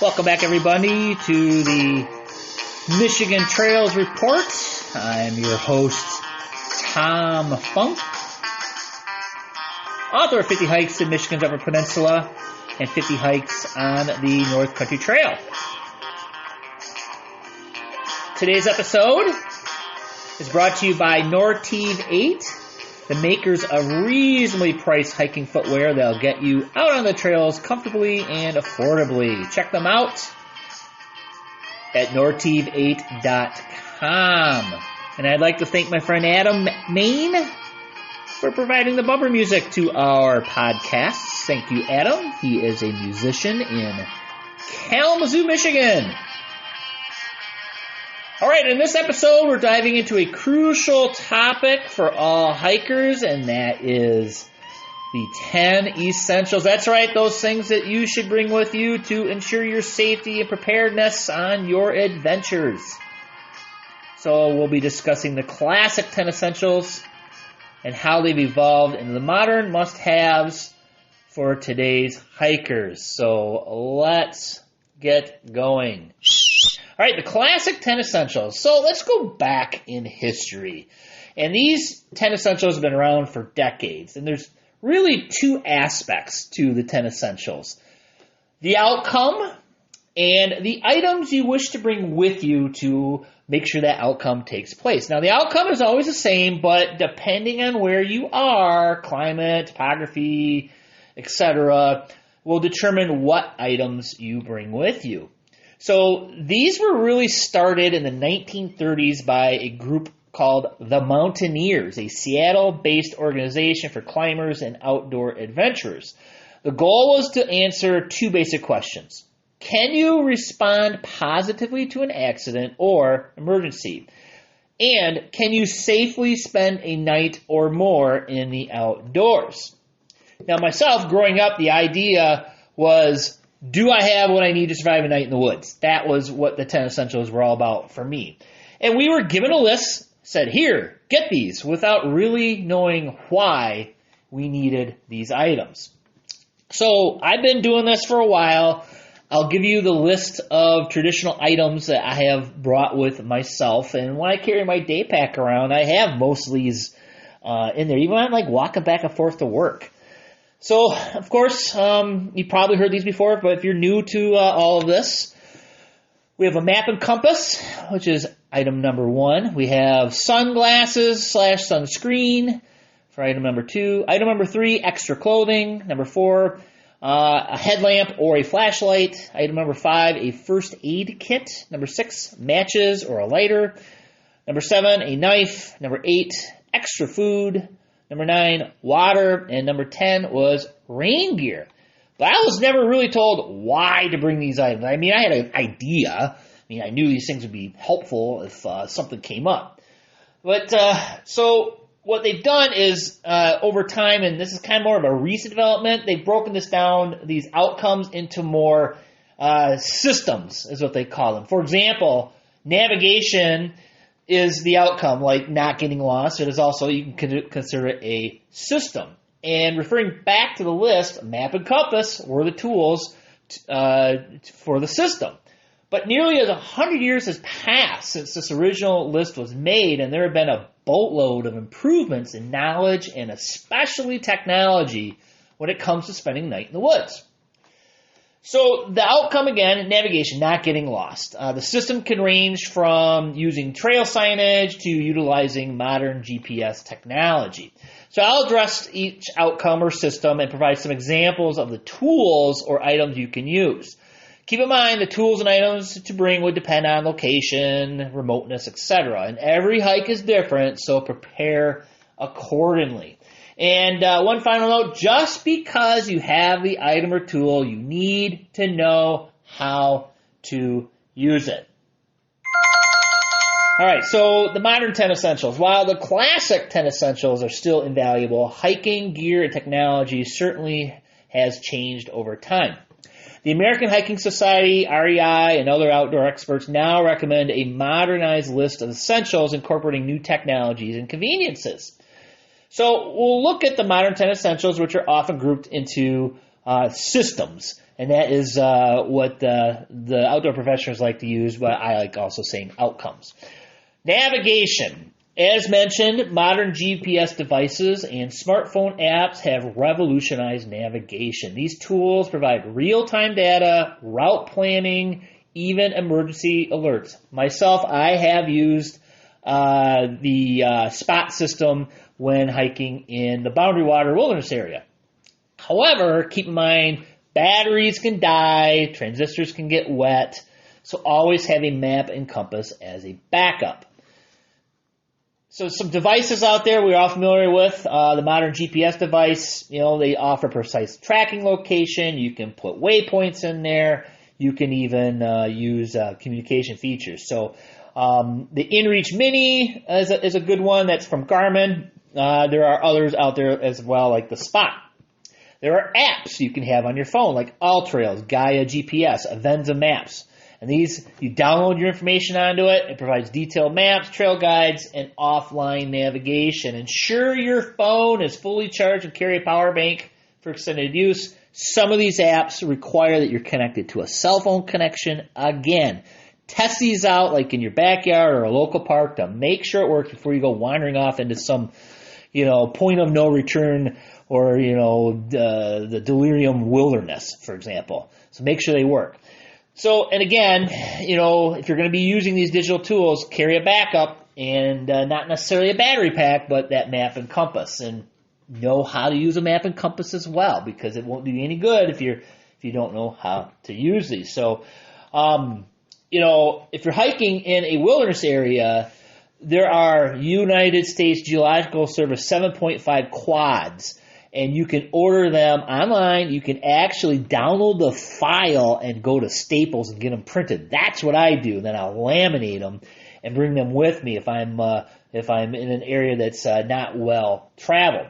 Welcome back, everybody, to the Michigan Trails Report. I'm your host, Tom Funk, author of 50 Hikes in Michigan's Upper Peninsula and 50 Hikes on the North Country Trail. Today's episode is brought to you by Nortive 8, the makers of reasonably priced hiking footwear that'll get you out on the trails comfortably and affordably. Check them out at nortive8.com. And I'd like to thank my friend Adam Main for providing the bumper music to our podcasts. Thank you, Adam. He is a musician in Kalamazoo, Michigan. All right, in this episode, we're diving into a crucial topic for all hikers, and that is the 10 essentials. That's right, those things that you should bring with you to ensure your safety and preparedness on your adventures. So we'll be discussing the classic 10 essentials and how they've evolved into the modern must-haves for today's hikers. So let's get going. All right, the classic 10 essentials. So let's go back in history. And these 10 essentials have been around for decades. And there's really two aspects to the 10 essentials: the outcome and the items you wish to bring with you to make sure that outcome takes place. Now, the outcome is always the same, but depending on where you are, climate, topography, etc., will determine what items you bring with you. So these were really started in the 1930s by a group called the Mountaineers, a Seattle-based organization for climbers and outdoor adventurers. The goal was to answer two basic questions. Can you respond positively to an accident or emergency? And can you safely spend a night or more in the outdoors? Now, myself, growing up, the idea was, do I have what I need to survive a night in the woods? That was what the 10 essentials were all about for me. And we were given a list, said, here, get these, without really knowing why we needed these items. So I've been doing this for a while. I'll give you the list of traditional items that I have brought with myself. And when I carry my day pack around, I have most of these in there, even when I'm like walking back and forth to work. So, of course, you probably heard these before, but if you're new to all of this, we have a map and compass, which is item number 1. We have sunglasses / sunscreen for item number 2. Item number 3, extra clothing. Number 4, a headlamp or a flashlight. Item number 5, a first aid kit. Number 6, matches or a lighter. Number 7, a knife. Number 8, extra food. Number 9, water. And number 10 was rain gear. But I was never really told why to bring these items. I mean, I had an idea. I knew these things would be helpful if something came up. But so what they've done is over time, and this is kind of more of a recent development, they've broken this down, these outcomes, into more systems, is what they call them. For example, navigation is the outcome, like not getting lost. It is also, you can consider it a system. And referring back to the list, map and compass were the tools for the system. But nearly 100 years has passed since this original list was made, and there have been a boatload of improvements in knowledge and especially technology when it comes to spending the night in the woods. So the outcome, again, navigation, not getting lost. The system can range from using trail signage to utilizing modern GPS technology. So I'll address each outcome or system and provide some examples of the tools or items you can use. Keep in mind the tools and items to bring would depend on location, remoteness, etc. And every hike is different, so prepare accordingly. And one final note, just because you have the item or tool, you need to know how to use it. All right, so the modern 10 essentials. While the classic 10 essentials are still invaluable, hiking gear and technology certainly has changed over time. The American Hiking Society, REI, and other outdoor experts now recommend a modernized list of essentials incorporating new technologies and conveniences. So we'll look at the modern 10 essentials, which are often grouped into systems. And that is what the outdoor professionals like to use, but I like also saying outcomes. Navigation. As mentioned, modern GPS devices and smartphone apps have revolutionized navigation. These tools provide real-time data, route planning, even emergency alerts. Myself, I have used the Spot system when hiking in the Boundary Water Wilderness area. However, keep in mind, batteries can die, transistors can get wet, so always have a map and compass as a backup. So some devices out there we're all familiar with. The modern GPS device, they offer precise tracking location. You can put waypoints in there. You can even use communication features. So the InReach Mini is a good one. That's from Garmin. There are others out there as well, like the Spot. There are apps you can have on your phone, like AllTrails, Gaia GPS, Avenza Maps. And these, you download your information onto it. It provides detailed maps, trail guides, and offline navigation. Ensure your phone is fully charged and carry a power bank for extended use. Some of these apps require that you're connected to a cell phone connection. Again, test these out like in your backyard or a local park to make sure it works before you go wandering off into some, point of no return or, the delirium wilderness, for example. So make sure they work. So, and again, if you're going to be using these digital tools, carry a backup and not necessarily a battery pack, but that map and compass, and know how to use a map and compass as well, because it won't do you any good if you don't know how to use these. So, if you're hiking in a wilderness area, there are United States Geological Service 7.5 quads. And you can order them online. You can actually download the file and go to Staples and get them printed. That's what I do. Then I'll laminate them and bring them with me if I'm in an area that's not well traveled.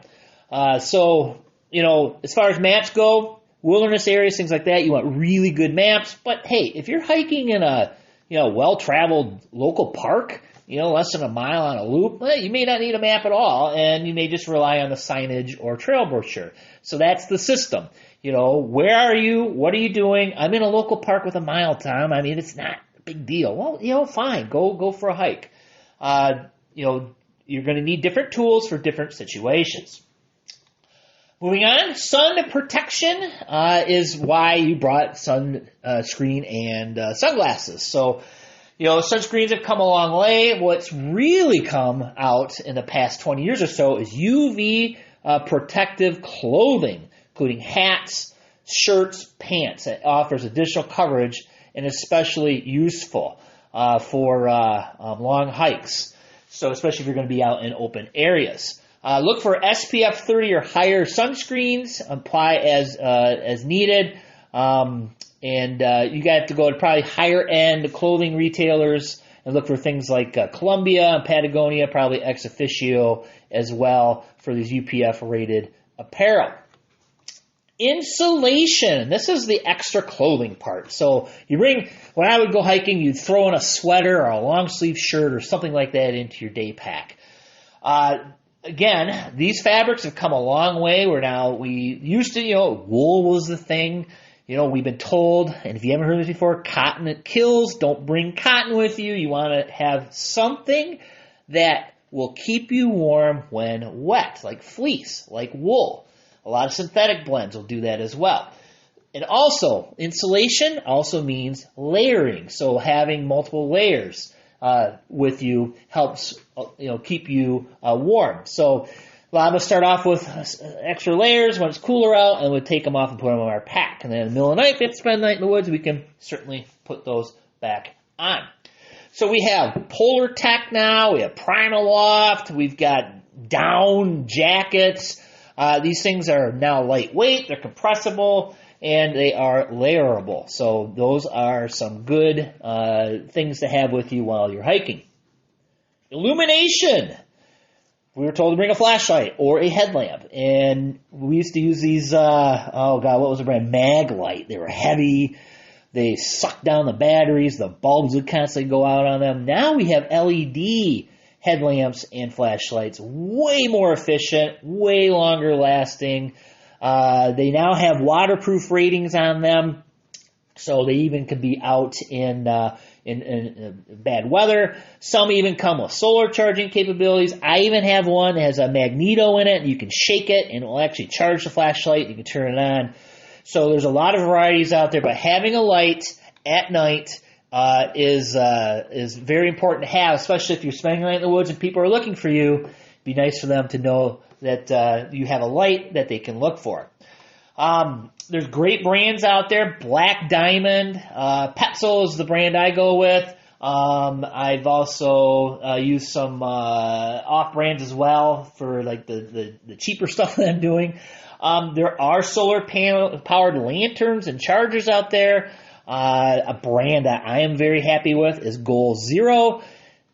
So as far as maps go, wilderness areas, things like that, you want really good maps. But hey, if you're hiking in a well traveled local park, less than a mile on a loop, you may not need a map at all, and you may just rely on the signage or trail brochure. So that's the system. Where are you? What are you doing? I'm in a local park with a mile, Tom. I mean, it's not a big deal. Well, fine. Go for a hike. You're going to need different tools for different situations. Moving on, sun protection is why you brought sunscreen and sunglasses. So, sunscreens have come a long way. What's really come out in the past 20 years or so is UV protective clothing, including hats, shirts, pants. It offers additional coverage and is especially useful for long hikes. So especially if you're going to be out in open areas. Look for SPF 30 or higher sunscreens. Apply as needed. And you got to go to probably higher-end clothing retailers and look for things like Columbia and Patagonia, probably Ex Officio as well for these UPF-rated apparel. Insulation. This is the extra clothing part. So when I would go hiking, you'd throw in a sweater or a long-sleeve shirt or something like that into your day pack. Again, these fabrics have come a long way. We used to, wool was the thing. We've been told, and if you haven't heard this before, cotton it kills. Don't bring cotton with you. You want to have something that will keep you warm when wet, like fleece, like wool. A lot of synthetic blends will do that as well. And also, insulation also means layering. So having multiple layers with you helps, keep you warm. So I'm going to start off with extra layers when it's cooler out, and we'll take them off and put them on our pack. And then in the middle of the night, if we have to spend the night in the woods, we can certainly put those back on. So we have Polar Tech now, we have PrimaLoft, we've got down jackets. These things are now lightweight, they're compressible, and they are layerable. So those are some good things to have with you while you're hiking. Illumination. We were told to bring a flashlight or a headlamp, and we used to use these, what was the brand? Maglite. They were heavy. They sucked down the batteries. The bulbs would constantly go out on them. Now we have LED headlamps and flashlights. Way more efficient, way longer lasting. They now have waterproof ratings on them, so they even can be out in bad weather. Some even come with solar charging capabilities. I even have one that has a magneto in it, and you can shake it, and it will actually charge the flashlight. You can turn it on. So there's a lot of varieties out there, but having a light at night is very important to have, especially if you're spending the night in the woods and people are looking for you. It'd be nice for them to know that you have a light that they can look for. There's great brands out there. Black Diamond, Petzl is the brand I go with. I've also used some off brands as well for like the cheaper stuff that I'm doing. There are solar panel powered lanterns and chargers out there. A brand that I am very happy with is Goal Zero.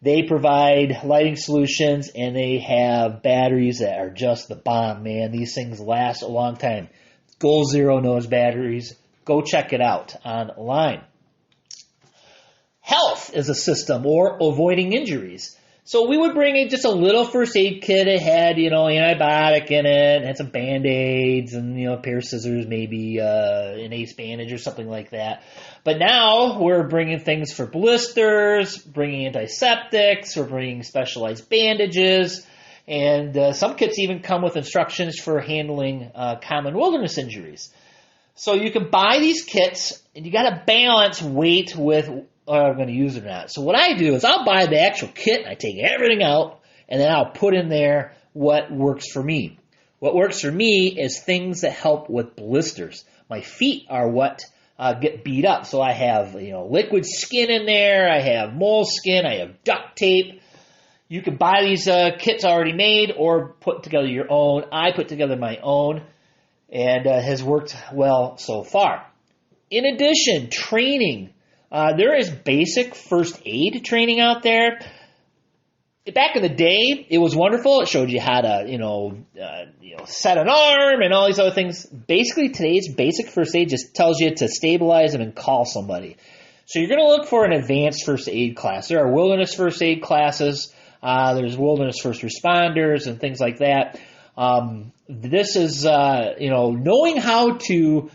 They provide lighting solutions, and they have batteries that are just the bomb, man. These things last a long time. Goal Zero knows batteries. Go check it out online. Health is a system, or avoiding injuries. So we would bring in just a little first aid kit. It had, antibiotic in it, had some Band-Aids, and, a pair of scissors, maybe an ace bandage or something like that. But now we're bringing things for blisters, bringing antiseptics, we're bringing specialized bandages, and some kits even come with instructions for handling common wilderness injuries. So you can buy these kits, and you got to balance weight with I'm going to use it or not. So what I do is I'll buy the actual kit, I take everything out, and then I'll put in there what works for me. What works for me is things that help with blisters. My feet are what get beat up. So I have liquid skin in there, I have moleskin, I have duct tape. You can buy these kits already made or put together your own. I put together my own, and has worked well so far. In addition, training. There is basic first aid training out there. Back in the day, it was wonderful. It showed you how to, set an arm and all these other things. Basically, today's basic first aid just tells you to stabilize them and call somebody. So you're going to look for an advanced first aid class. There are wilderness first aid classes. There's wilderness first responders and things like that. This is, knowing how to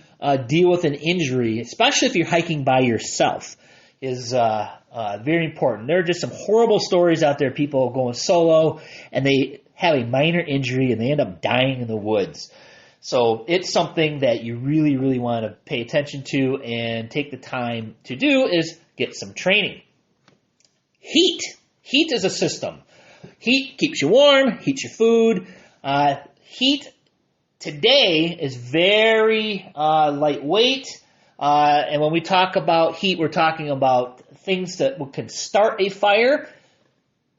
deal with an injury, especially if you're hiking by yourself, is very important. There are just some horrible stories out there, people going solo, and they have a minor injury, and they end up dying in the woods. So it's something that you really, really want to pay attention to and take the time to do is get some training. Heat. Heat is a system. Heat keeps you warm, heats your food. Heat today is very lightweight, and when we talk about heat, we're talking about things that can start a fire.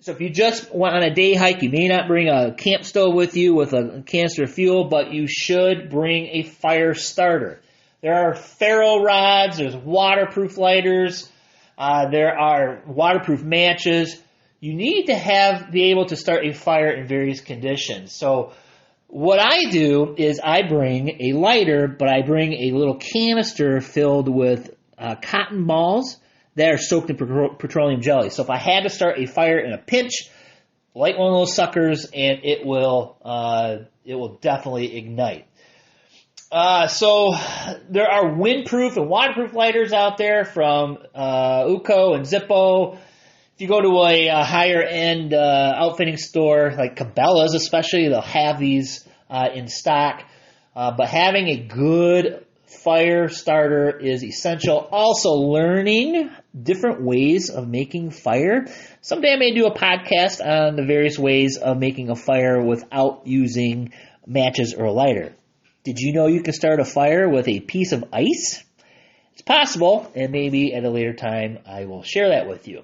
So if you just went on a day hike, you may not bring a camp stove with you with a canister of fuel, but you should bring a fire starter. There are ferro rods, there's waterproof lighters, there are waterproof matches. You need to be able to start a fire in various conditions. So what I do is I bring a lighter, but I bring a little canister filled with cotton balls that are soaked in petroleum jelly. So if I had to start a fire in a pinch, light one of those suckers, and it will definitely ignite. So there are windproof and waterproof lighters out there from UCO and Zippo. If you go to a higher-end outfitting store, like Cabela's especially, they'll have these in stock. But having a good fire starter is essential. Also, learning different ways of making fire. Someday I may do a podcast on the various ways of making a fire without using matches or a lighter. Did you know you can start a fire with a piece of ice? It's possible, and maybe at a later time I will share that with you.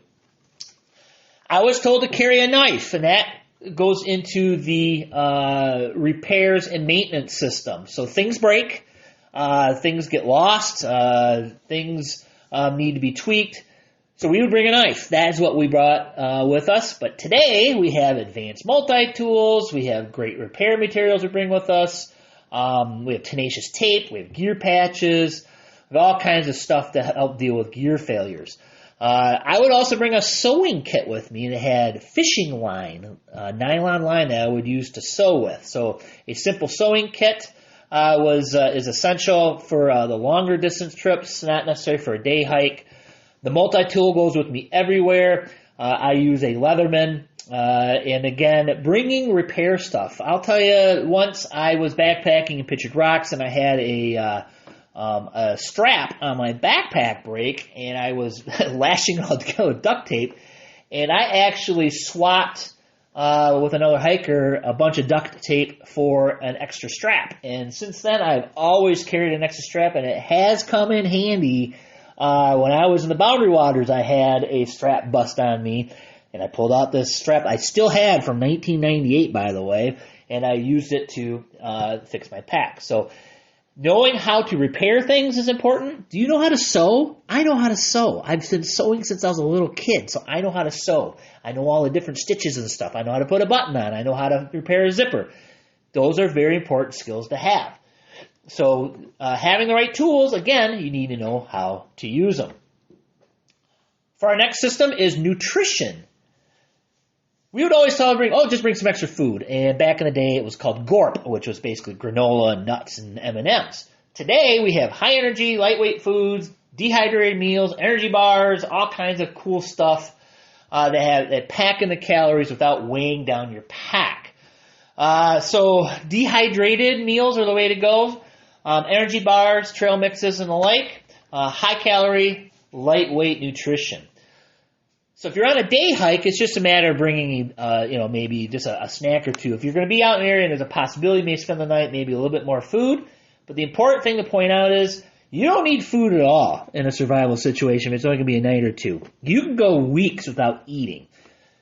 I was told to carry a knife, and that goes into the repairs and maintenance system. So things break, things get lost, things need to be tweaked. So we would bring a knife. That is what we brought with us. But today we have advanced multi-tools. We have great repair materials we bring with us. We have tenacious tape. We have gear patches. We have all kinds of stuff to help deal with gear failures. I would also bring a sewing kit with me that had fishing line, nylon line that I would use to sew with. So a simple sewing kit. is essential for the longer distance trips, not necessary for a day hike. The multi-tool goes with me everywhere. I use a Leatherman. And again, bringing repair stuff. I'll tell you, once I was backpacking in Pictured Rocks and I had a strap on my backpack brake and I was lashing it all together with duct tape, and I actually swapped with another hiker a bunch of duct tape for an extra strap. And since then, I've always carried an extra strap, and it has come in handy. When I was in the Boundary Waters, I had a strap bust on me, and I pulled out this strap I still had from 1998, by the way, and I used it to fix my pack. So knowing how to repair things is important. Do you know how to sew? I know how to sew. I've been sewing since I was a little kid, so I know how to sew. I know all the different stitches and stuff. I know how to put a button on. I know how to repair a zipper. Those are very important skills to have. So having the right tools, again, you need to know how to use them. For our next system is nutrition. We would always tell them, just bring some extra food. And back in the day, it was called GORP, which was basically granola, nuts, and M&Ms. Today, we have high-energy, lightweight foods, dehydrated meals, energy bars, all kinds of cool stuff that pack in the calories without weighing down your pack. So dehydrated meals are the way to go. Energy bars, trail mixes, and the like. High-calorie, lightweight nutrition. So if you're on a day hike, it's just a matter of bringing, maybe just a snack or two. If you're going to be out in an area and there's a possibility you may spend the night, maybe a little bit more food. But the important thing to point out is you don't need food at all in a survival situation if it's only going to be a night or two. You can go weeks without eating.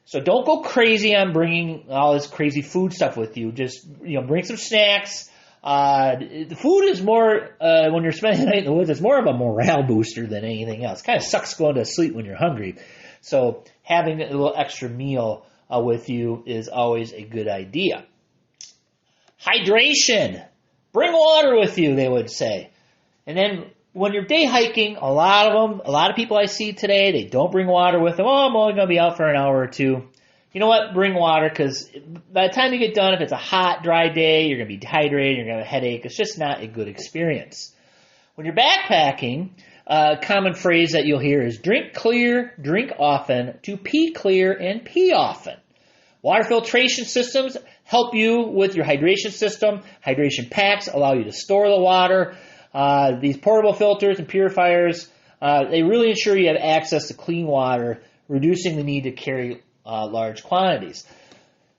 So don't go crazy on bringing all this crazy food stuff with you. Just, bring some snacks. The food is more, when you're spending the night in the woods, it's more of a morale booster than anything else. It kind of sucks going to sleep when you're hungry. So having a little extra meal with you is always a good idea. Hydration. Bring water with you, they would say. And then when you're day hiking, a lot of people I see today, they don't bring water with them. Oh, I'm only going to be out for an hour or two. You know what? Bring water, because by the time you get done, if it's a hot, dry day, you're going to be dehydrated, you're going to have a headache. It's just not a good experience. When you're backpacking, a common phrase that you'll hear is drink clear, drink often, to pee clear, and pee often. Water filtration systems help you with your hydration system. Hydration packs allow you to store the water. These portable filters and purifiers, they really ensure you have access to clean water, reducing the need to carry large quantities.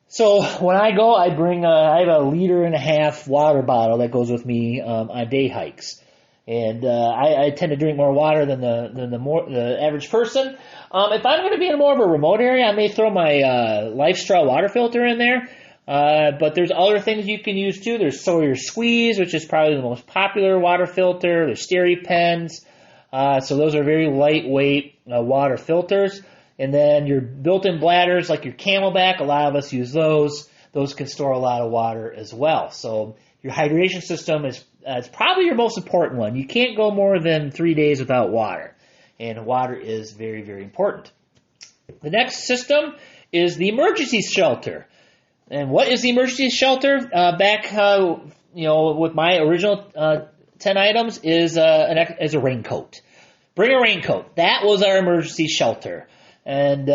So when I go, I have a 1.5 liter water bottle that goes with me on day hikes. And I tend to drink more water than the average person. If I'm going to be in more of a remote area, I may throw my LifeStraw water filter in there. But there's other things you can use too. There's Sawyer Squeeze, which is probably the most popular water filter. There's SteriPens. So those are very lightweight water filters. And then your built-in bladders, like your Camelback, a lot of us use those. Those can store a lot of water as well. So your hydration system is probably your most important one. You can't go more than 3 days without water. And water is very, very important. The next system is the emergency shelter. And what is the emergency shelter? With my original 10 items is a raincoat. Bring a raincoat. That was our emergency shelter. And,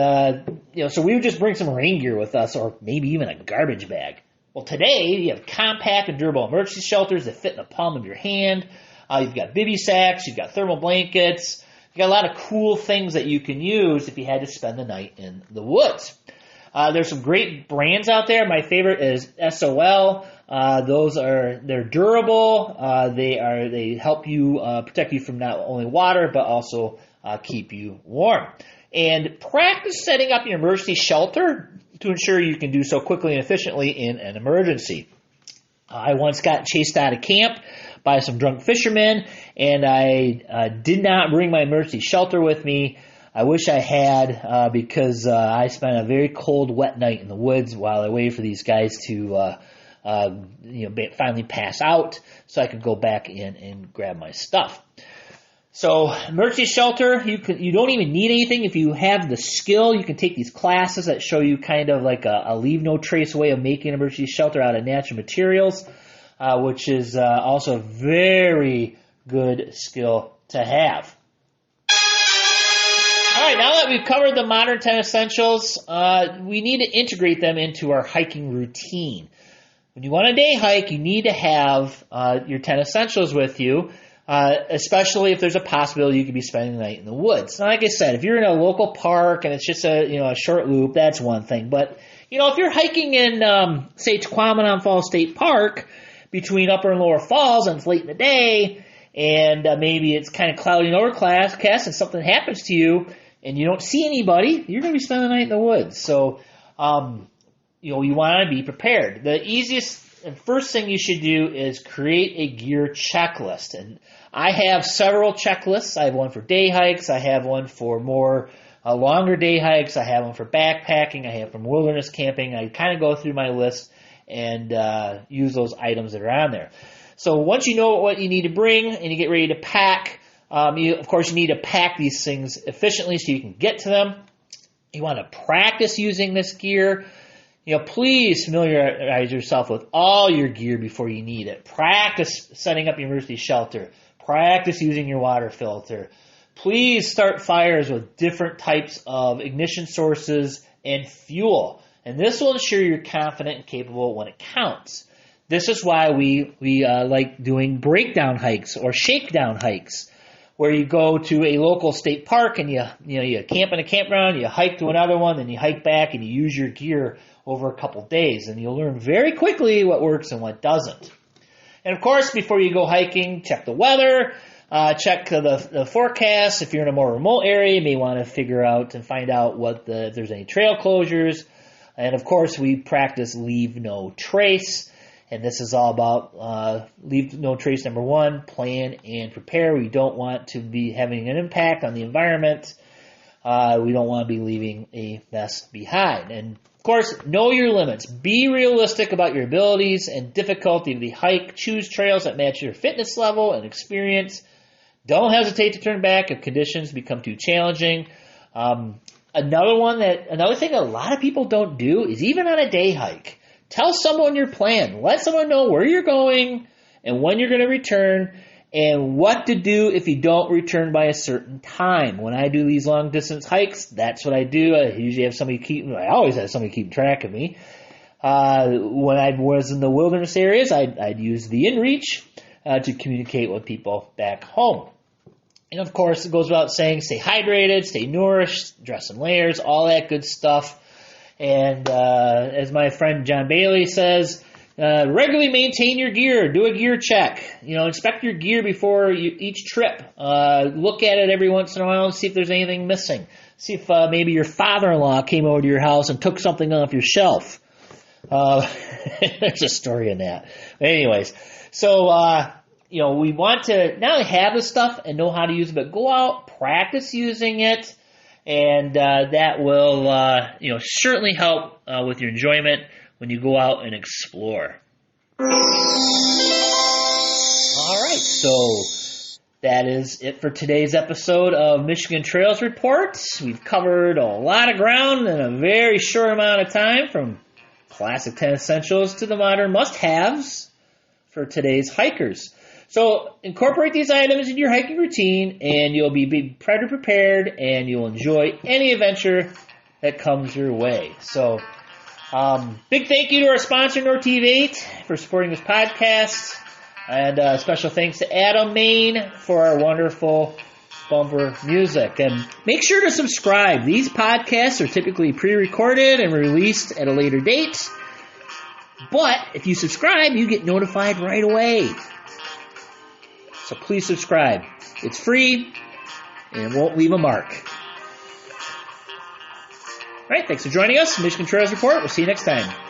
so we would just bring some rain gear with us, or maybe even a garbage bag. Well, today, you have compact and durable emergency shelters that fit in the palm of your hand. You've got bivy sacks, you've got thermal blankets. You've got a lot of cool things that you can use if you had to spend the night in the woods. There's some great brands out there. My favorite is SOL. They're durable. They help you protect you from not only water, but also keep you warm. And practice setting up your emergency shelter to ensure you can do so quickly and efficiently in an emergency. I once got chased out of camp by some drunk fishermen, and I did not bring my emergency shelter with me. I wish I had, because I spent a very cold, wet night in the woods while I waited for these guys to finally pass out so I could go back in and grab my stuff. So emergency shelter, you don't even need anything. If you have the skill, you can take these classes that show you kind of like a leave no trace way of making an emergency shelter out of natural materials. which is also a very good skill to have. All right, now that we've covered the modern 10 essentials, we need to integrate them into our hiking routine. When you want a day hike, you need to have your 10 essentials with you, especially if there's a possibility you could be spending the night in the woods. Now, like I said, if you're in a local park and it's just a short loop, that's one thing. But if you're hiking in, say, Tahquamenon Falls State Park between Upper and Lower Falls and it's late in the day, and maybe it's kind of cloudy and overcast and something happens to you and you don't see anybody, you're going to be spending the night in the woods. So, you want to be prepared. The easiest and first thing you should do is create a gear checklist. And I have several checklists. I have one for day hikes. I have one for more longer day hikes. I have one for backpacking. I have from wilderness camping. I kind of go through my list and use those items that are on there. So once you know what you need to bring and you get ready to pack, of course you need to pack these things efficiently so you can get to them. You want to practice using this gear. Please familiarize yourself with all your gear before you need it. Practice setting up your emergency shelter. Practice using your water filter. Please start fires with different types of ignition sources and fuel. And this will ensure you're confident and capable when it counts. This is why we like doing breakdown hikes or shakedown hikes, where you go to a local state park and you camp in a campground, you hike to another one, then you hike back and you use your gear over a couple days, and you'll learn very quickly what works and what doesn't. And of course, before you go hiking, check the weather, check the forecast. If you're in a more remote area, you may want to figure out and find out if there's any trail closures. And of course, we practice leave no trace. And this is all about leave no trace number one, plan and prepare. We don't want to be having an impact on the environment. We don't want to be leaving a mess behind. And of course, know your limits. Be realistic about your abilities and difficulty of the hike. Choose trails that match your fitness level and experience. Don't hesitate to turn back if conditions become too challenging. Another thing a lot of people don't do is even on a day hike, tell someone your plan. Let someone know where you're going and when you're going to return and what to do if you don't return by a certain time. When I do these long distance hikes, that's what I do. I always have somebody keeping track of me. When I was in the wilderness areas, I'd use the InReach to communicate with people back home. And of course, it goes without saying, stay hydrated, stay nourished, dress in layers, all that good stuff. And as my friend John Bailey says, regularly maintain your gear. Do a gear check. Inspect your gear before each trip. Look at it every once in a while and see if there's anything missing. See if maybe your father-in-law came over to your house and took something off your shelf. There's a story in that. But anyways, so we want to not only have the stuff and know how to use it, but go out, practice using it. And that will, certainly help with your enjoyment when you go out and explore. All right, so that is it for today's episode of Michigan Trails Report. We've covered a lot of ground in a very short amount of time, from classic 10 essentials to the modern must-haves for today's hikers. So incorporate these items in your hiking routine, and you'll be better prepared, and you'll enjoy any adventure that comes your way. So big thank you to our sponsor, Nortiv8, for supporting this podcast, and special thanks to Adam Main for our wonderful bumper music. And make sure to subscribe. These podcasts are typically pre-recorded and released at a later date, but if you subscribe, you get notified right away. So please subscribe. It's free, and it won't leave a mark. All right, thanks for joining us. Michigan Trails Report. We'll see you next time.